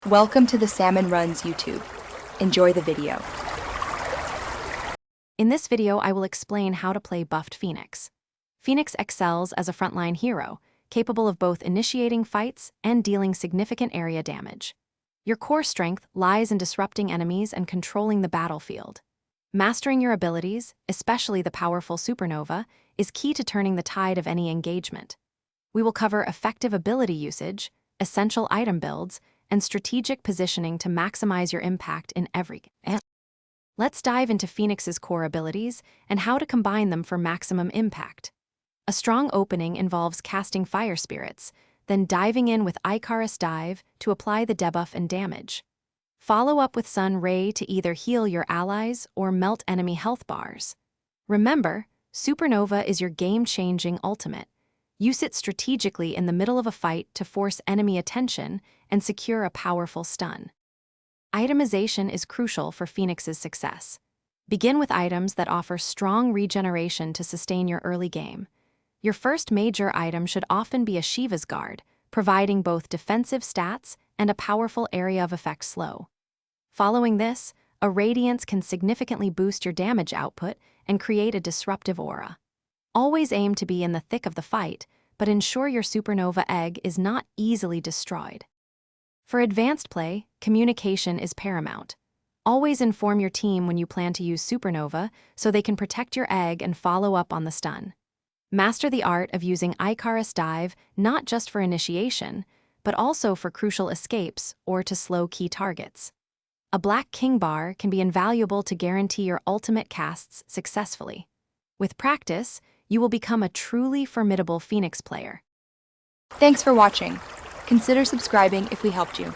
Welcome to the Salmon Runs YouTube. Enjoy the video. In this video, I will explain how to play buffed Phoenix. Phoenix excels as a frontline hero, capable of both initiating fights and dealing significant area damage. Your core strength lies in disrupting enemies and controlling the battlefield. Mastering your abilities, especially the powerful Supernova, is key to turning the tide of any engagement. We will cover effective ability usage, essential item builds, and strategic positioning to maximize your impact in every game. Let's dive into Phoenix's core abilities and how to combine them for maximum impact. A strong opening involves casting Fire Spirits, then diving in with Icarus Dive to apply the debuff and damage. Follow up with Sun Ray to either heal your allies or melt enemy health bars. Remember, Supernova is your game-changing ultimate. Use it strategically in the middle of a fight to force enemy attention and secure a powerful stun. Itemization is crucial for Phoenix's success. Begin with items that offer strong regeneration to sustain your early game. Your first major item should often be a Shiva's Guard, providing both defensive stats and a powerful area of effect slow. Following this, a Radiance can significantly boost your damage output and create a disruptive aura. Always aim to be in the thick of the fight, but ensure your Supernova egg is not easily destroyed. For advanced play, communication is paramount. Always inform your team when you plan to use Supernova so they can protect your egg and follow up on the stun. Master the art of using Icarus Dive not just for initiation, but also for crucial escapes or to slow key targets. A Black King bar can be invaluable to guarantee your ultimate casts successfully. With practice, you will become a truly formidable Phoenix player. Thanks for watching. Consider subscribing if we helped you.